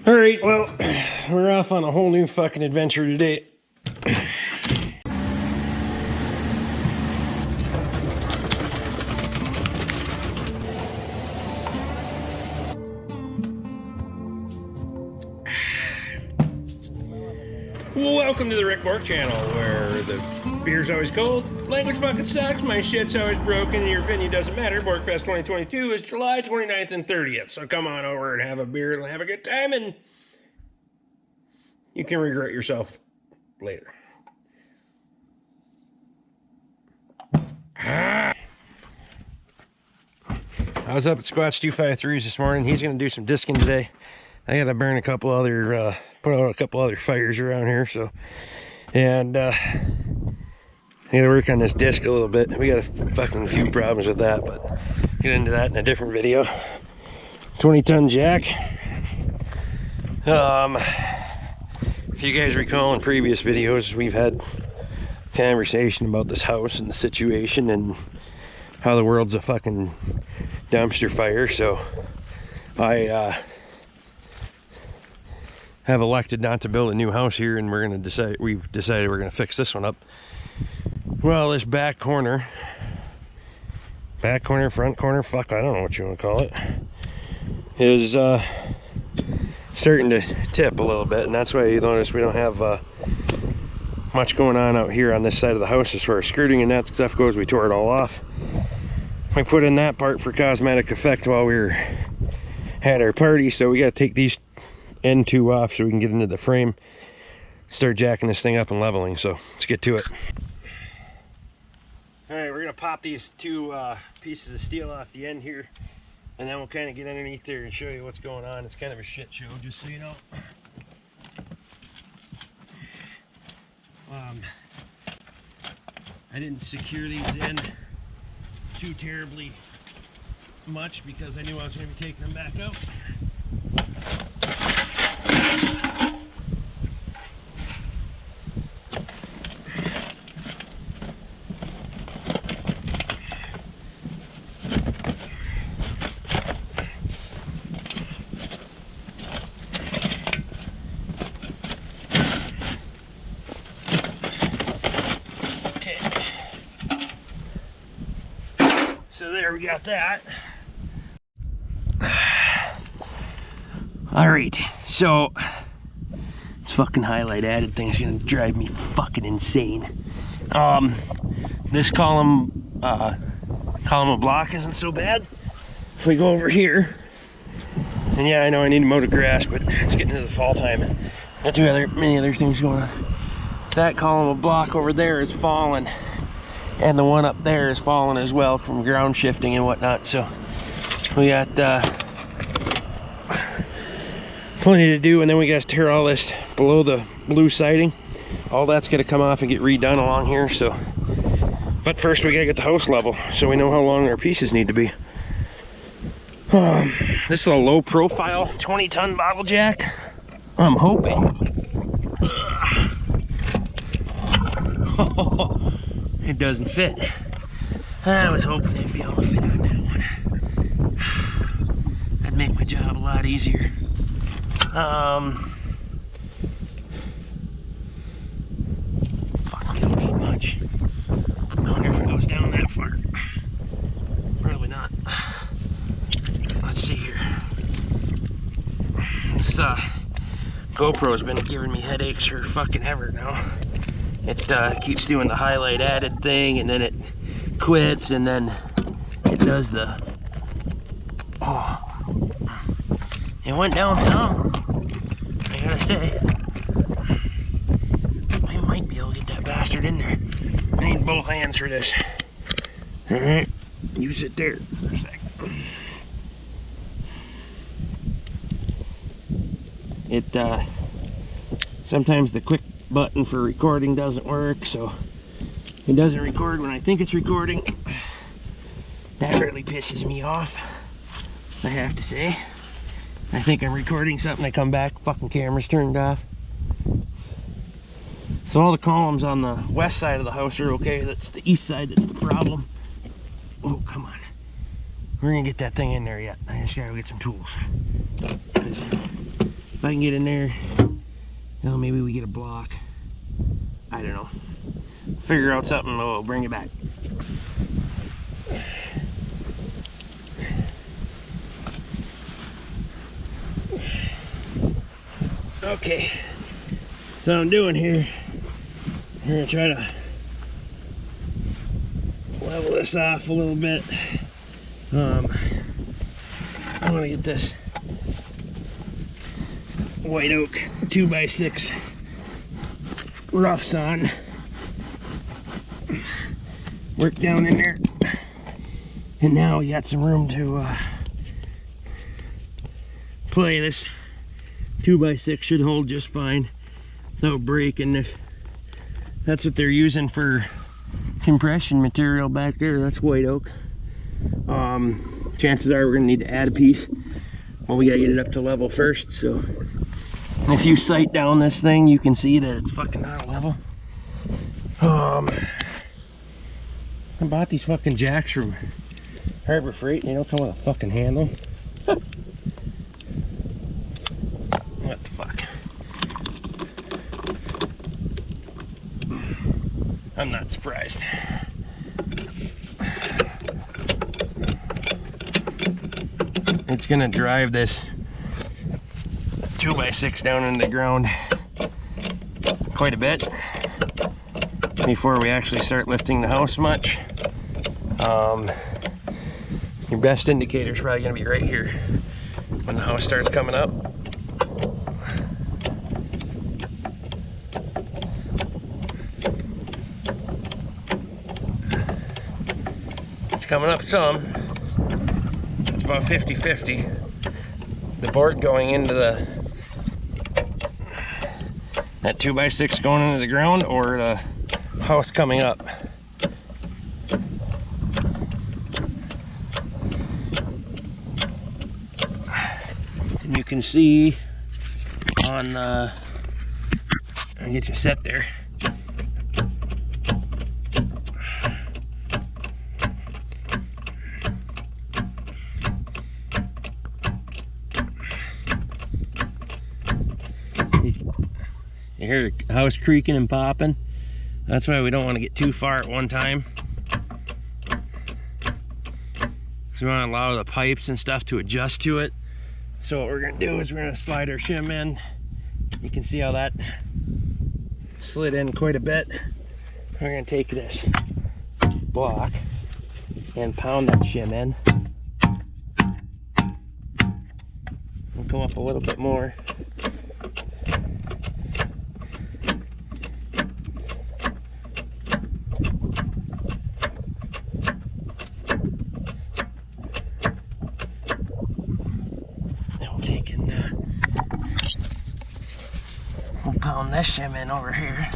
All right, well, we're off on a whole new fucking adventure today. Welcome to the Rick Bork channel, where the beer's always cold, language fucking sucks, my shit's always broken, and your opinion doesn't matter. Borkfest 2022 is July 29th and 30th, so come on over and have a beer and have a good time, and you can regret yourself later. I was up at Squatch 253s this morning. He's going to do some disking today. I got to burn a couple other, put out a couple other fires around here, so, and, I got to work on this disc a little bit. We got a fucking few problems with that, but get into that in a different video. 20-ton jack. If you guys recall in previous videos, we've had conversation about this house and the situation and how the world's a fucking dumpster fire, so I, have elected not to build a new house here, and we've decided we're gonna fix this one up. Well, this back corner, front corner, fuck, I don't know what you want to call it, is starting to tip a little bit, and that's why you notice we don't have much going on out here on this side of the house as far as skirting and that stuff goes. We tore it all off. We put in that part for cosmetic effect while we had our party, so we got to take these end two off so we can get into the frame, start jacking this thing up and leveling. So let's get to it. All right, we're gonna pop these two pieces of steel off the end here, and then we'll kind of get underneath there and show you what's going on. It's kind of a shit show, just so you know. I didn't secure these in too terribly much because I knew I was going to be taking them back out. So there, we got that. Alright, so this fucking highlight added thing's gonna drive me fucking insane. This column of block isn't so bad. If we go over here, and yeah, I know I need to mow the grass, but it's getting into the fall time and got many other things going on. That column of block over there is fallen, and the one up there is fallen as well from ground shifting and whatnot. So we got plenty to do, and then we got to tear all this below the blue siding. All that's going to come off and get redone along here. So, but first we got to get the house level so we know how long our pieces need to be. This is a low profile 20-ton bottle jack. I'm hoping. It doesn't fit. I was hoping they'd be able to fit on that one. That'd make my job a lot easier. Fuck, I don't need much. I wonder if it goes down that far. Probably not. Let's see here. This GoPro's been giving me headaches for fucking ever now. It keeps doing the highlight added thing, and then it quits, and then it does the, oh, it went down some, I gotta say. We might be able to get that bastard in there. I need both hands for this. Alright, you sit there for a sec. It, sometimes the quick button for recording doesn't work, so it doesn't record when I think it's recording. That really pisses me off, I have to say. I think I'm recording something, I come back, fucking camera's turned off. So all the columns on the west side of the house are okay. That's the east side that's the problem. Oh, come on. We're gonna get that thing in there yet. I just gotta get some tools. If I can get in there, you know, maybe we get a block. I don't know. Figure out something, we'll bring it back. Okay, so I'm doing here, I'm gonna try to level this off a little bit. I want to get this white oak 2x6 roughs on. Work down in there, and now we got some room to play. This 2x6 should hold just fine without breaking. If that's what they're using for compression material back there, that's white oak. Chances are we're gonna need to add a piece. Well, we gotta get it up to level first. So, and if you sight down this thing, you can see that it's fucking not level. I bought these fucking jacks from Harbor Freight, and they don't come with a fucking handle. What the fuck? I'm not surprised. It's gonna drive this 2x6 down into the ground quite a bit before we actually start lifting the house much. Your best indicator is probably gonna be right here when the house starts coming up. It's coming up some. It's about 50-50. The board going into that 2x6 going into the ground, or the house coming up. And you can see on I'll get you set there. You hear the house creaking and popping. That's why we don't want to get too far at one time. So we want to allow the pipes and stuff to adjust to it. So what we're going to do is we're going to slide our shim in. You can see how that slid in quite a bit. We're going to take this block and pound that shim in. We'll come up a little bit more. We'll pound this shim in over here.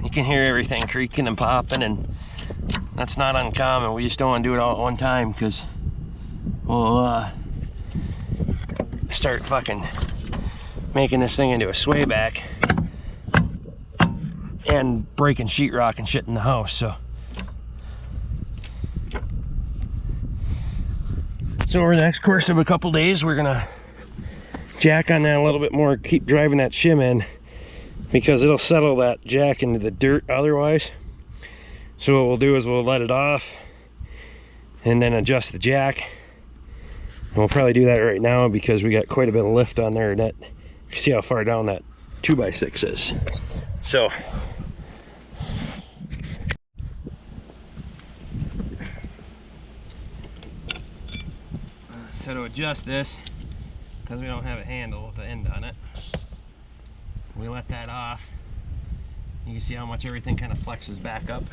You can hear everything creaking and popping, and that's not uncommon. We just don't want to do it all at one time, because we'll start fucking making this thing into a sway back and breaking sheetrock and shit in the house. So over the next course of a couple days, we're gonna jack on that a little bit more, keep driving that shim in, because it'll settle that jack into the dirt otherwise. So what we'll do is we'll let it off and then adjust the jack. And we'll probably do that right now because we got quite a bit of lift on there, and that, you see how far down that 2x6 is. So to adjust this, because we don't have a handle with the end on it, we let that off. You can see how much everything kind of flexes back up.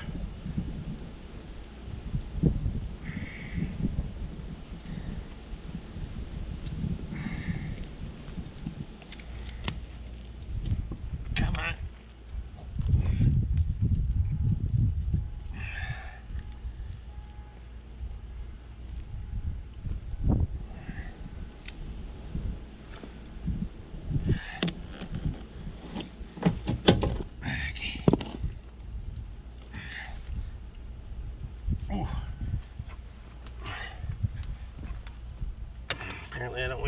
Come on.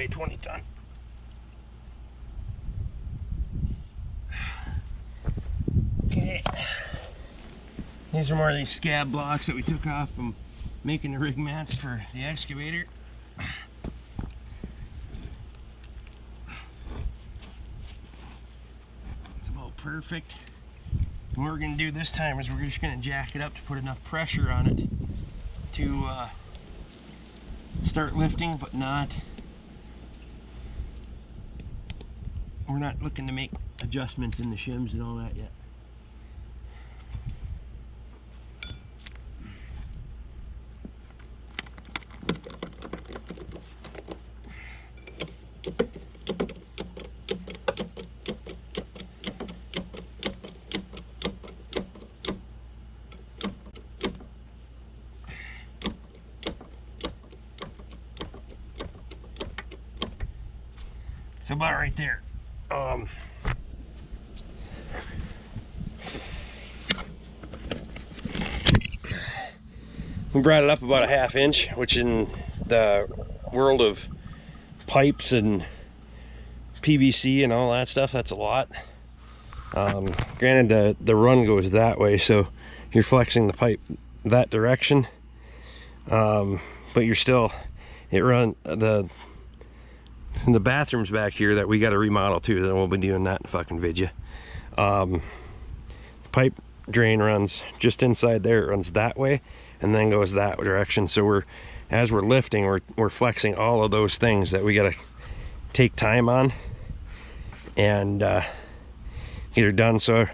weigh 20 ton. Okay. These are more of these scab blocks that we took off from making the rig mats for the excavator. It's about perfect. And what we're going to do this time is we're just going to jack it up to put enough pressure on it to start lifting, but we're not looking to make adjustments in the shims and all that yet. So about right there. We brought it up about a ½ inch, which in the world of pipes and PVC and all that stuff, that's a lot. Granted, the run goes that way, so you're flexing the pipe that direction, but you're still, the bathrooms back here that we got to remodel too, then we'll be doing that in fucking vidya. Pipe drain runs just inside there, it runs that way and then goes that direction. So as we're lifting, we're flexing all of those things that we got to take time on and get her done. So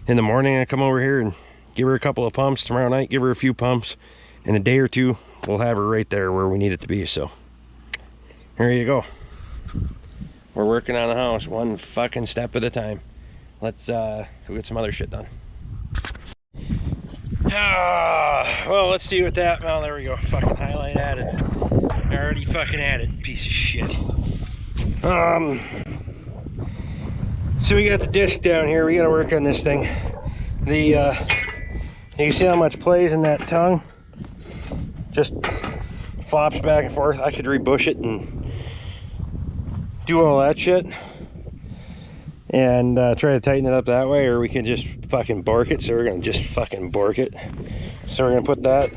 in the morning I come over here and give her a couple of pumps. Tomorrow night give her a few pumps. In a day or two we'll have her right there where we need it to be. So here you go. We're working on the house one fucking step at a time. Let's go get some other shit done. Well, let's see what that, well, there we go. Fucking highlight added. Already fucking added, piece of shit. So we got the disc down here. We got to work on this thing. You can see how much plays in that tongue. Just flops back and forth. I could rebush it and do all that shit and try to tighten it up that way, or we can just fucking bork it. So we're gonna just fucking bork it. So we're gonna put that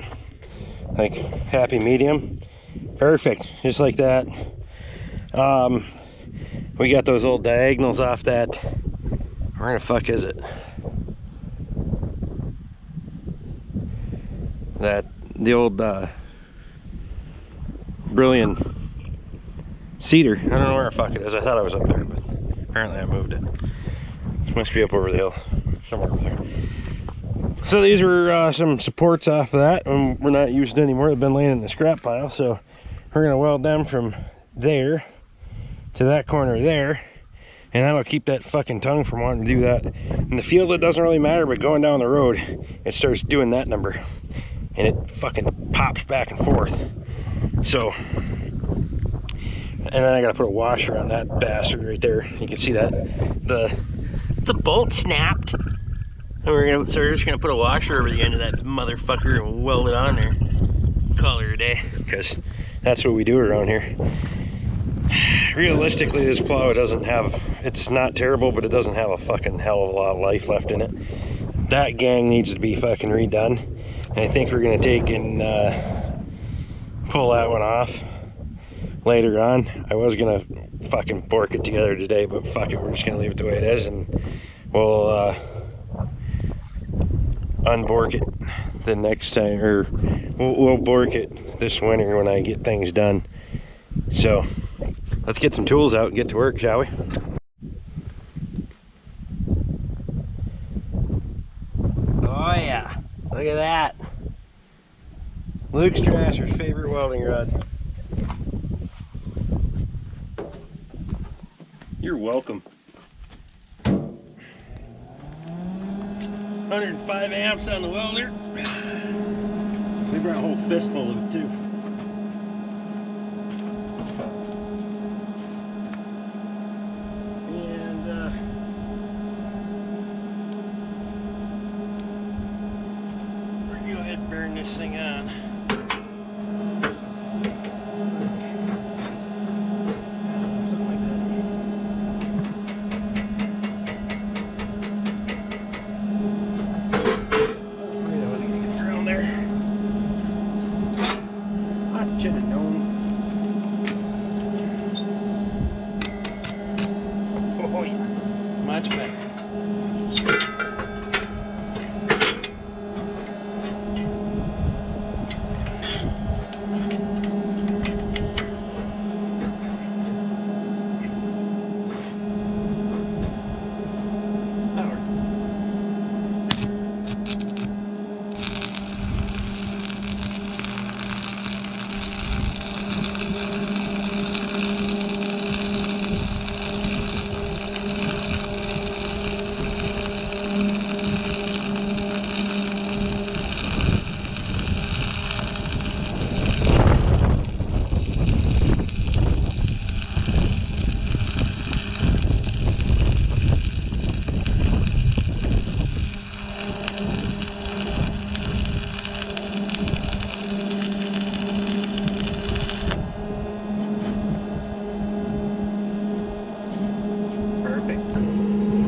like happy medium, perfect, just like that. We got those old diagonals off that. Where the fuck is it? The old Brilliant cedar. I don't know where the fuck it is. I thought I was up there, but apparently I moved it. It must be up over the hill, somewhere over there. So these were some supports off of that, and we're not used anymore. They've been laying in the scrap pile, so we're gonna weld them from there to that corner there, and that'll keep that fucking tongue from wanting to do that. In the field it doesn't really matter, but going down the road it starts doing that number and it fucking pops back and forth. So, and then I gotta put a washer on that bastard right there. You can see that the bolt snapped. And we're just gonna put a washer over the end of that motherfucker and weld it on there. Call her a day, because that's what we do around here. Realistically, this plow it's not terrible, but it doesn't have a fucking hell of a lot of life left in it. That gang needs to be fucking redone. And I think we're gonna take and pull that one off later on. I was gonna fucking bork it together today, but fuck it, we're just gonna leave it the way it is, and we'll unbork it the next time, or we'll bork it this winter when I get things done. So let's get some tools out and get to work, shall we? Oh yeah, look at that. Luke Strasser's favorite welding rod. You're welcome. 105 amps on the welder. We brought a whole fistful of it too. And we're gonna go ahead and burn this thing on. much better.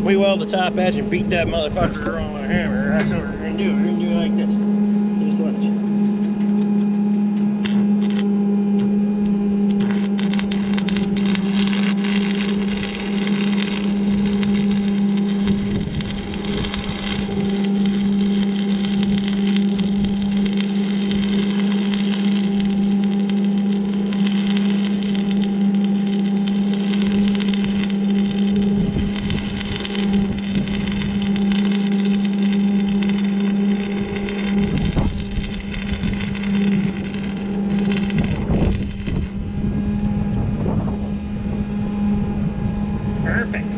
We weld the top edge and beat that motherfucker around with a hammer. That's what we're gonna do. We're gonna do it like this. Just watch. Perfect.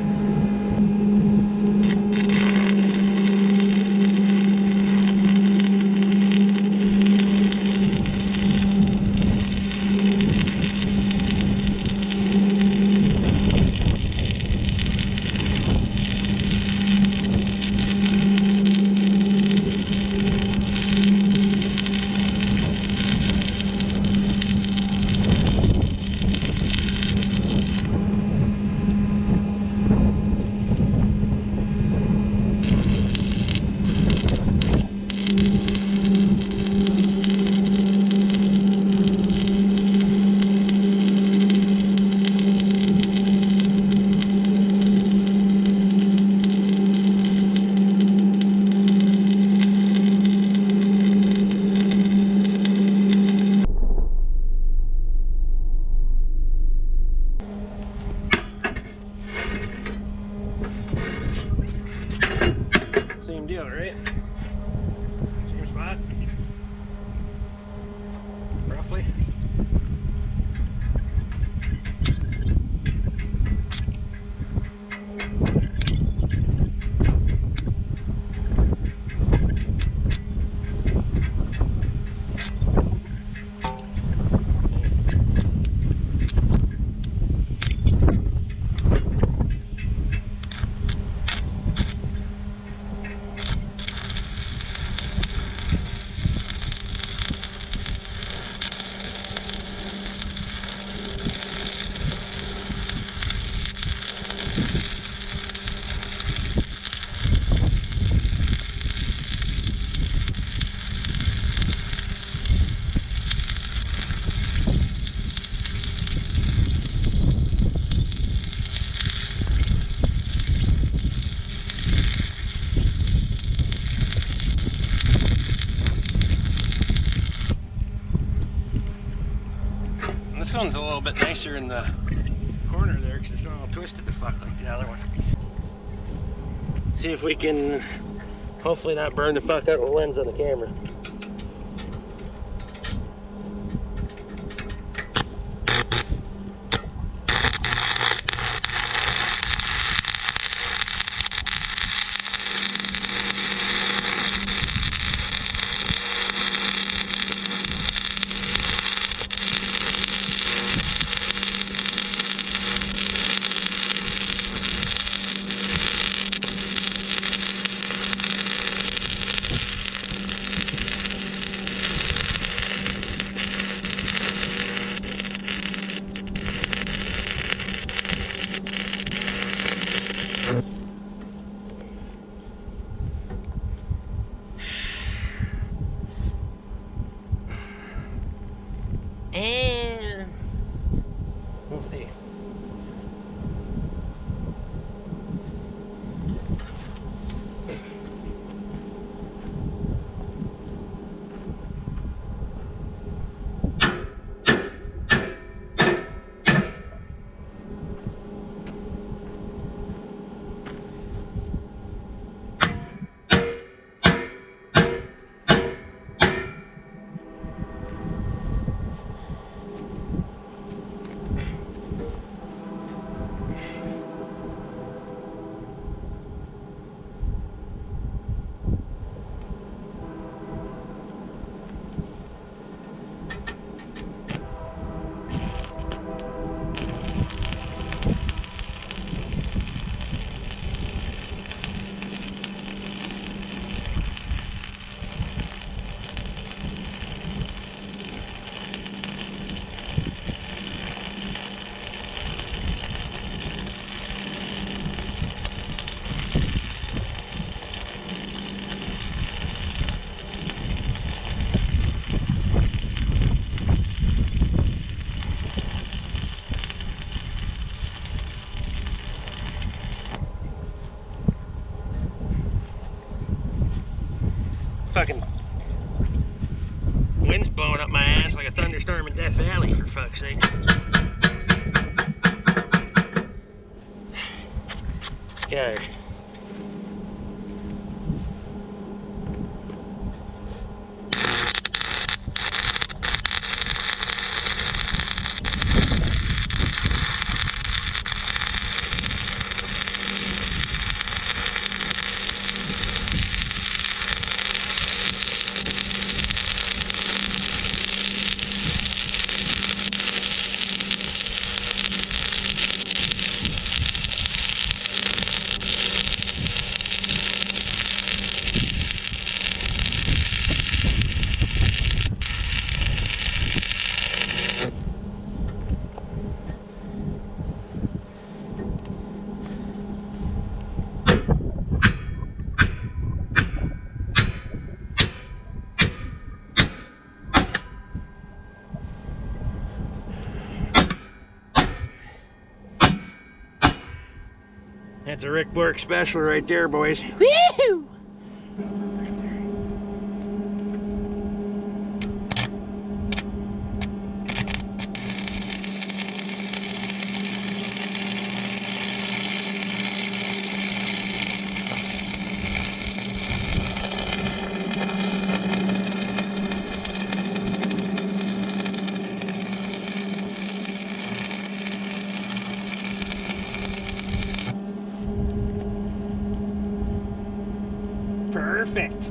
Same deal, right? Same spot? Roughly? This one's a little bit nicer in the corner there because it's not all twisted the fuck like the other one. See if we can hopefully not burn the fuck out of the lens on the camera. fucking wind's blowing up my ass like a thunderstorm in Death Valley, for fuck's sake. Get out of here. That's a Rick Bork special right there, boys. Woo! Perfect.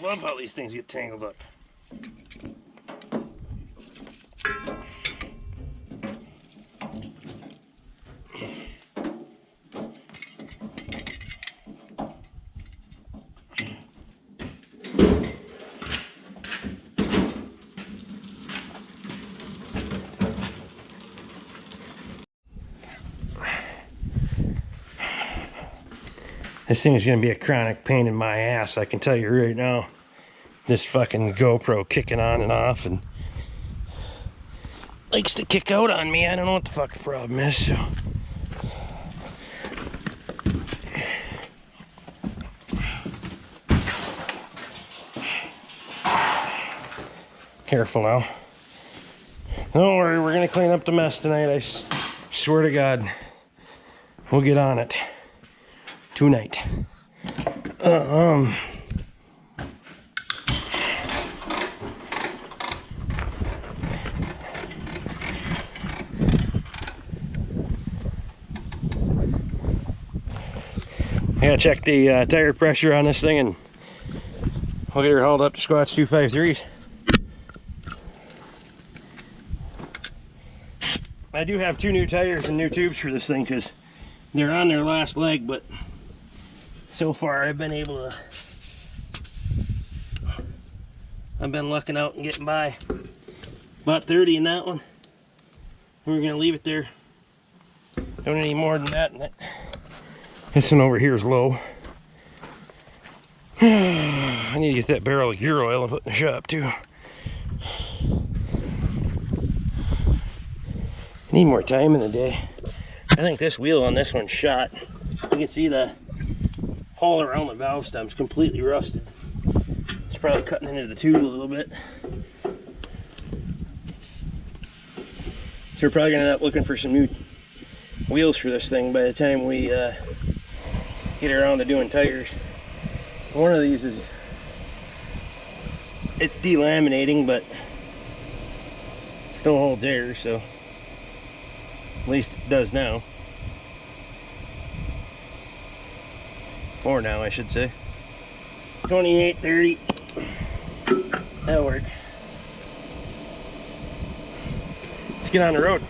Love how these things get tangled up. This thing is going to be a chronic pain in my ass, I can tell you right now. This fucking GoPro kicking on and off and likes to kick out on me. I don't know what the fuck the problem is, so. Careful now. Don't worry, we're going to clean up the mess tonight. I swear to God, we'll get on it. Tonight. I gotta check the tire pressure on this thing and we'll get her hauled up to Squatch 253. I do have 2 new tires and new tubes for this thing because they're on their last leg, but so far I've been lucking out and getting by. About 30 in that one. We're gonna leave it there. Don't need any more than that. This one over here is low. I need to get that barrel of gear oil and put in the shop too. I need more time in the day. I think this wheel on this one's shot. You can see the hole around the valve stem's completely rusted. It's probably cutting into the tube a little bit. So we're probably gonna end up looking for some new wheels for this thing by the time we get around to doing tires. One of these is, it's delaminating, but still holds air, so at least it does now. Or now, I should say. 2830. That'll work. Let's get on the road.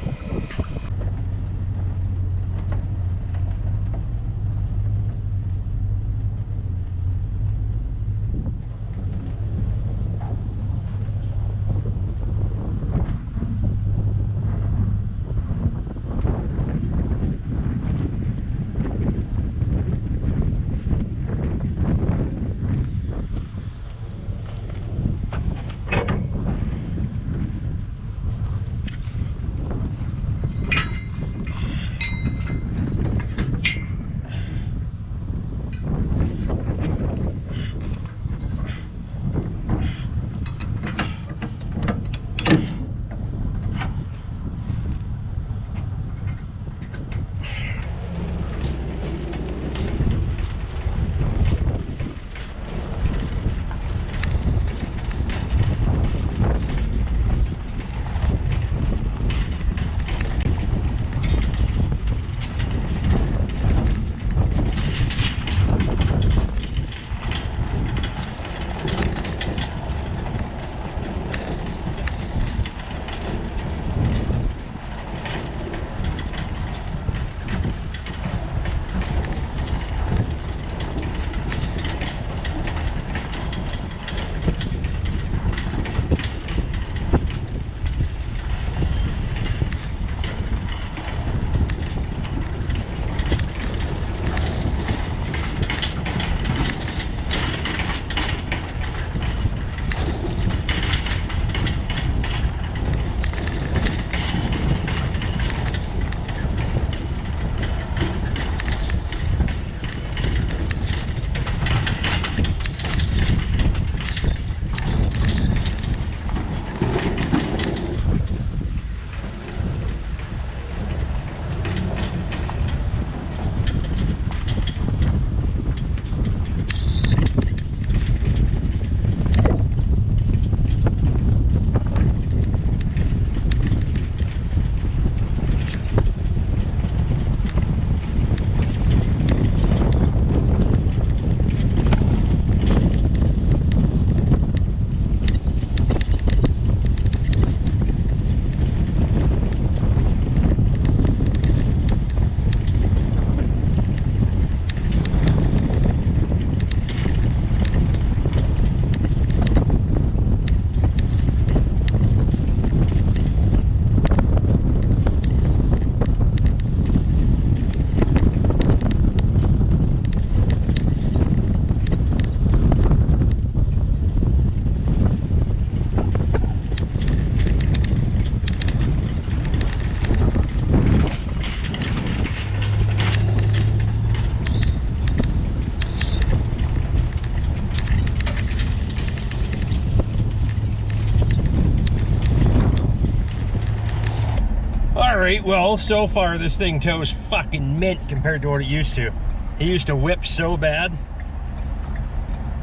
Alright, well, so far this thing tows fucking mint compared to what it used to. It used to whip so bad.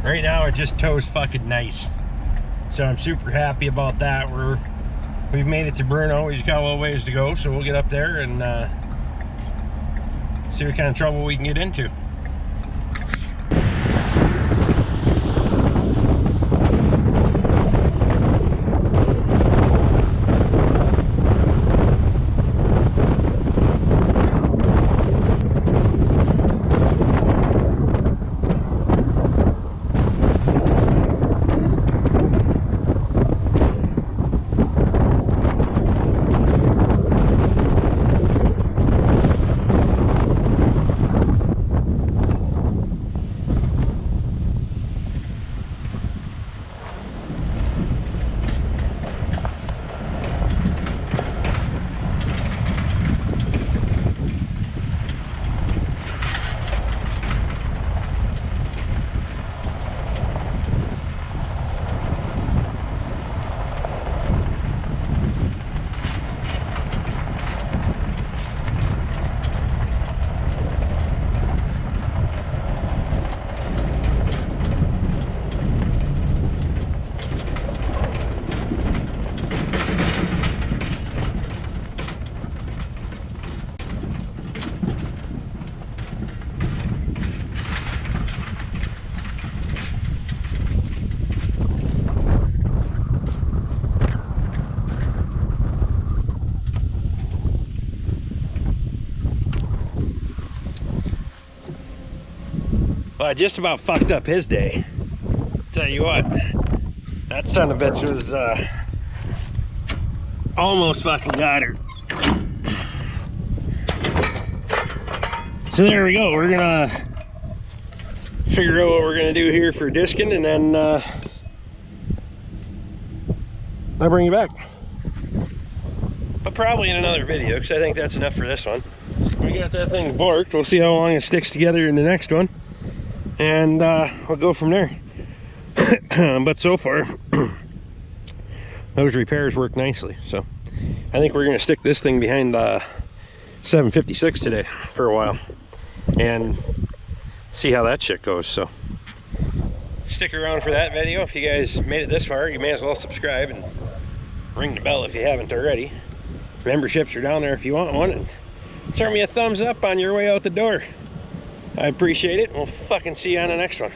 Right now it just tows fucking nice. So I'm super happy about that. We've made it to Bruno. He's got a little ways to go, so we'll get up there and see what kind of trouble we can get into. Well, I just about fucked up his day. Tell you what, that son of a bitch was almost fucking got her. So there we go. We're gonna figure out what we're gonna do here for disking, and then I'll bring you back. But probably in another video, because I think that's enough for this one. We got that thing borked. We'll see how long it sticks together in the next one, and we'll go from there. But so far those repairs work nicely, so I think we're going to stick this thing behind 756 today for a while and see how that shit goes. So stick around for that video. If you guys made it this far, you may as well subscribe and ring the bell if you haven't already. Memberships are down there if you want one, and turn me a thumbs up on your way out the door. I appreciate it. We'll fucking see you on the next one.